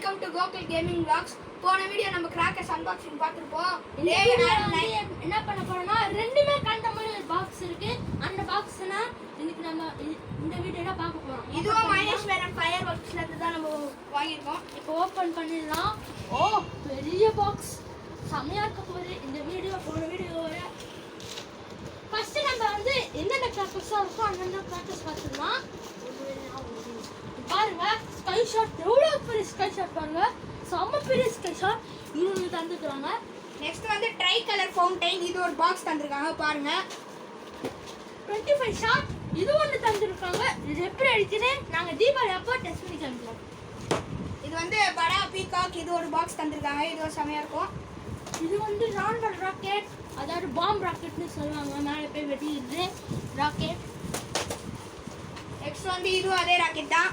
Welcome to Gokul gaming vlogs. போன video நம்ம crackers unboxing பார்த்திருப்போம். என்ன பண்ண போறோம்னா ரெண்டுமே கண்ட மாதிரி ஒரு பாக்ஸ் இருக்கு. அந்த பாக்ஸ்னா இன்னைக்கு நம்ம இந்த வீடியோல பார்க்க போறோம். இதுவும் மைனஸ் வேற ஃபயர் ஒர்க்ஸ்ல இருந்து தான் நம்ம வாங்கியிருக்கோம். இப்போ ஓபன் பண்ணிடலாம். ஓ பெரிய பாக்ஸ் செமையா இருக்க போகுது இந்த வீடியோ. போன வீடியோவோட ஃபர்ஸ்ட் நம்ம வந்து என்னென்ன கிராக்கர்ஸ் இருக்கோ அந்தந்த கிராக்கர்ஸ் பார்த்துக்கலாம். பாருங்க ஸ்கை ஷாட் எவ்வளோ பெரிய ஸ்கை ஷாட் பாருங்க, செம்ம பெரிய ஸ்கை ஷாட் இவங்க தந்துக்கிறாங்க. நெக்ஸ்ட் வந்து ட்ரை கலர் ஃபவுண்டைன், இது ஒரு பாக்ஸ் தந்திருக்காங்க பாருங்க. 25 ஷாட் இது ஒன்று தந்துருக்காங்க. இது எப்படி அடிக்குது நாங்கள் தீபாவளி அப்போ டெஸ்ட் பண்ணி காமிக்கிறோம். இது வந்து படா பீகாக், இது ஒரு பாக்ஸ் தந்திருக்காங்க. இது ஒரு செமையா இருக்கும். இது வந்து ராண்டல் ராக்கெட், அதாவது பாம் ராக்கெட்னு சொல்லுவாங்க, மேலே போய் வெடிக்குது ராக்கெட். நெக்ஸ்ட் வந்து இதுவும் அதே ராக்கெட் தான்.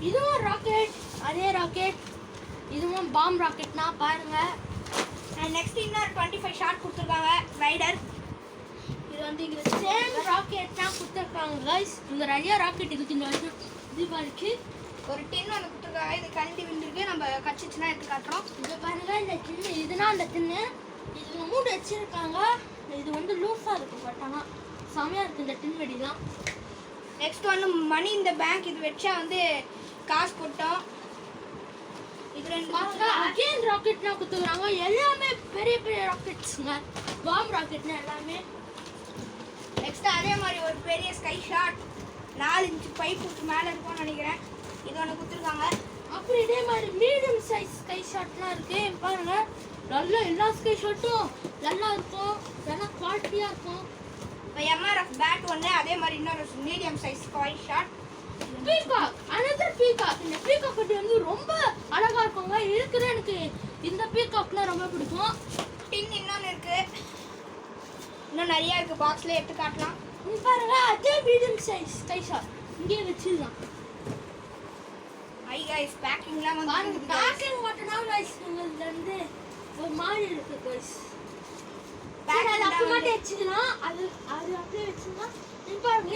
இதுவும் ராக்கெட், அதே ராக்கெட். இதுவும் பாம் ராக்கெட்னா பாருங்க. நெக்ஸ்ட் இன்னொரு 25 ஷாட் கொடுத்துருக்காங்க ரைடர். இது வந்து இங்கே சேம் ராக்கெட் தான் கொடுத்துருக்காங்க கைஸ். இங்கே நிறைய ராக்கெட் இருக்குது இந்த வருஷம் தீபாவளிக்கு. ஒரு டின் ஒன்று கொடுத்துருக்காங்க. இது கண்டி விழுந்துருக்கு, நம்ம கச்சிச்சுன்னா எடுத்து காட்டுறோம். இதை பாருங்க, இந்த டின்னு இதுனா அந்த டின்னு இது மூடு வச்சிருக்காங்க. இது வந்து லூஸாக இருக்கு, பட் ஆனால் செமையாக இருக்குது இந்த டின் வெடிலாம். நெக்ஸ்ட் வந்து மணி இந்த பேங்க், இது வச்சா வந்து காசு போட்டோம். இது ரெண்டு பாருங்க அகைன் ராக்கெட்லாம் கொடுத்துக்கிறாங்க. எல்லாமே பெரிய பெரிய ராக்கெட்ஸுங்க, பாம் ராக்கெட்னா எல்லாமே. நெக்ஸ்ட் அதே மாதிரி ஒரு பெரிய ஸ்கை ஷாட் 4 இன்ச்சு பைப்புக்கு மேலே இருக்கும்னு நினைக்கிறேன். இது ஒன்று கொடுத்துருக்காங்க. அப்புறம் இதே மாதிரி மீடியம் சைஸ் ஸ்கை ஷாட்லாம் இருக்கு பாருங்க. நல்லா எல்லா ஸ்கை ஷாட்டும் நல்லா இருக்கும், நல்லா குவாலிட்டியாக இருக்கும். இப்போ எம்ஆர்எஃப் பேட் ஒன்று, அதே மாதிரி இன்னொரு medium size sky shot. Peacock, another peacock. இந்த பீகாக் வந்து ரொம்ப அழகா இருக்குங்க. இருக்கிற எனக்கு இந்த பீகாக்னா ரொம்ப பிடிக்கும். டின் இன்னொன்று இருக்கு, இன்னும் நிறைய இருக்கு, பாக்ஸ்ல எடுத்து காட்டலாம். இங்க பாருங்க அதே மீடியம் சைஸ் ஸ்கை ஷாட் இங்கே வச்சிடலாம். ஐ கைஸ் பேக்கிங்லாம் வந்து பாருங்க பேக்கிங் மட்டும்னா கைஸ் உங்களுக்கு வந்து ஒரு மாதிரி இருக்கு கைஸ். அப்படியே வச்சுக்கலாம். அது அப்படியே வச்சுக்கலாம். பாருங்க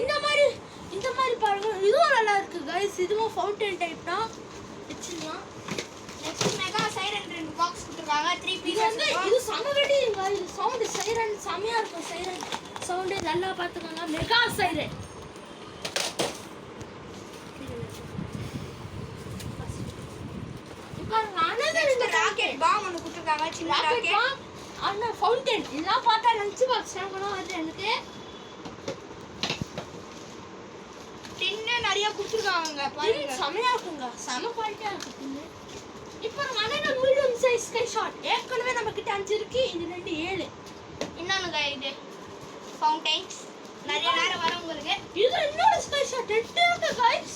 இந்த மாதிரி பாருங்க, இதுவும் நல்லா இருக்கு கைஸ். இதுவும் ஃபவுண்டைன் டைப் தான், வச்சுக்கலாம். நெக்ஸ்ட் மெகா சைரன் 2 பாக்ஸ் கொடுத்துருக்காங்க. 3 இது பீசஸ் வந்து இது செம வெடிங்க. இது சவுண்ட் சைரன் செமையா இருக்கும். சைரன் சவுண்ட் நல்லா பார்த்துக்கோங்க. மெகா சைரன் பாருங்க. அனதர் இந்த ராக்கெட் பாம் ஒன்று கொடுத்துருக்காங்க, சின்ன ராக்கெட் ராக்கெட். அண்ணா ஃபவுண்டைன் இதெல்லாம் பார்த்தா லஞ்ச் பாக்ஸ் வாங்கணும். அது எனக்கு டின்னு நிறைய கொடுத்துருக்காங்க பாருங்க. செமையா இருக்குங்க, செம குவாலிட்டியா இருக்கு. இப்போ another medium size sky shot. ஏற்கனவே நம்ம கிட்ட 5 இருக்கு, இது 2 7. இன்னொன்னுங்க இது ஃபவுண்டைன்ஸ், நிறைய நேரம் வர உங்களுக்கு. இது இன்னொரு ஸ்கை ஷாட் 8 இருக்கு கைஸ்.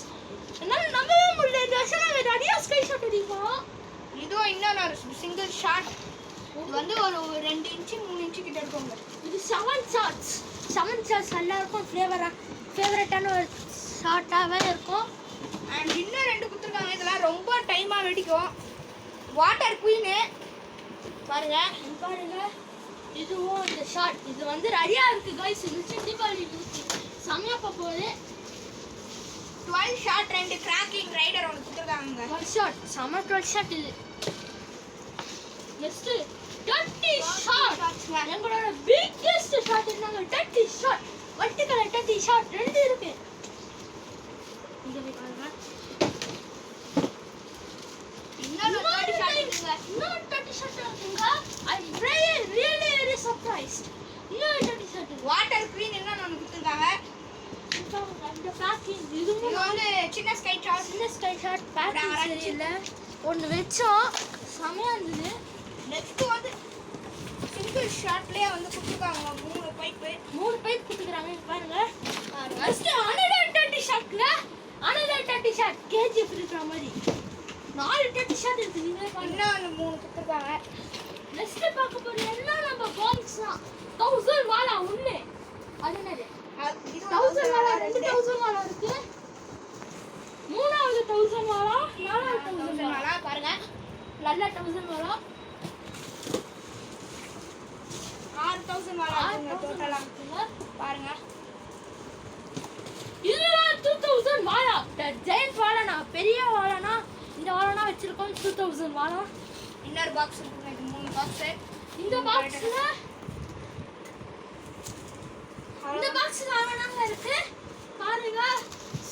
என்னால நம்பவே முடியல, இந்த வருஷம் நாங்கள் நிறைய ஸ்கை ஷாட் அடிப்போம். இதுவும் இன்னொரு ஒரு சிங்கிள் ஷாட். இது வந்து ஒரு 2 இன்ச்சு 3 இன்ச்சு கிட்ட இருக்குங்க. இது 7 ஷாட்ஸ் நல்லா இருக்கும். ஃபேவரட்டான ஒரு ஷாட்டாகவே இருக்கும். அண்ட் இன்னும் 2 கொடுத்துருக்காங்க. இதெல்லாம் ரொம்ப டைமாக வெடிக்கும். வாட்டர் குயின்னு பாருங்க. பாருங்க இதுவும் இந்த ஷாட் இது வந்து நிறையா இருக்கு கைஸ். இது தீபாவளி செம்மையா போகுது. 12 ஷாட் 2 கிராக்கிங் ரைடர் ஒன்று கொடுத்துருக்காங்க. 12 ஷாட் செம்ம 12 ஷாட். இது நெக்ஸ்ட் 30 ஷாட். எங்களோட பிக்கெஸ்ட் ஷாட் என்னங்க 30 ஷாட். வெர்டிகல் 30 ஷாட் 2 இருக்கு. இங்க பாருங்க இன்னொரு 30 ஷாட் இருக்குங்க. இன்னொரு 30 ஷாட் இருக்குங்க. ஐ really surprised. இன்னொரு 30 ஷாட். வாட்டர் குயின் என்னன்னு ஒன்று கொடுத்துருக்காங்க. இந்த பேக்கிங் இது வந்து சின்ன ஸ்கை ஷாட். சின்ன ஸ்கை ஷாட் பேக்கிங் சரியில்லை. ஒன்று வச்சோம் செமையா இருந்தது. நெக்ஸ்ட் வந்து சிங்கிள் ஷாட்லயே வந்து கொடுத்துருக்காங்க 3 பைப் கொடுத்துக்கிறாங்க. பாருங்க ஃபர்ஸ்ட் அனதர் 30 ஷாட்ல அனதர் 30 ஷாட் கேஜிஎஃப் இருக்கிற மாதிரி 4 30 ஷாட் இருக்கு. நீங்க பாருங்க இன்னும் 3 கொடுத்துருக்காங்க. நெக்ஸ்ட் பார்க்க போறது என்ன நம்ம பாக்ஸ் தான் 1000 வாலா ஒண்ணு. அது என்னது 1000 வாலா 2000 வாலா இருக்கு. மூணாவது 1000 வாலா, நாலாவது 1000 வாலா. பாருங்க நல்ல 1000 வாலா 6000 வாலா டோட்டலா பாருங்க. இதுதான் 2000 வாலா. ஜெயண்ட் வாலானா பெரிய வாலானா இந்த வாலானா வச்சு வச்சிருக்கோம் 2000 வாரம். இன்னொரு பாக்ஸ் இருக்குங்க, இது 3 பாக்ஸ். இந்த பாக்ஸ்ல அவ்வளோதாங்க இருக்கு. பாருங்க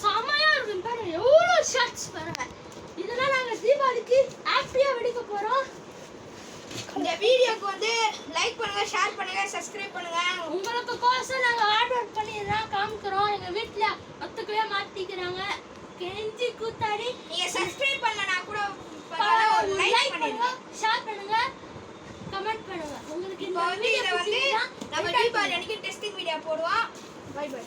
செமையா இருக்கு பாருங்க, எவ்வளோ ஷர்ட்ஸ் பாருங்க. இதெல்லாம் நாங்க தீபாவளிக்கு ஹாப்பியா வெடிக்க போறோம். இந்த வீடியோக்கு வந்து லைக் பண்ணுங்க, ஷேர் பண்ணுங்க, சப்ஸ்கிரைப் பண்ணுங்க. உங்களுக்கு கோசம் நாங்க ஹார்ட் ஒர்க் பண்ணி இதெல்லாம் காமிக்கிறோம். எங்க வீட்ல ஒத்துக்கவே மாட்டிக்கிறாங்க, கெஞ்சி கூத்தாடி. நீங்க சப்ஸ்கிரைப் பண்ணலனா கூட ஒரு லைக் லைக் பண்ணுங்க, பண்ணுங்க, ஷேர் பண்ணுங்க, கமெண்ட் பண்ணுங்க. உங்களுக்கு இப்போ இந்த வந்து வீடியோ இதை வந்து பிடிச்சிருந்தா நம்ம தீபாவளி அன்னைக்கு டெஸ்டிங் வீடியோ போடுவோம். Bye by.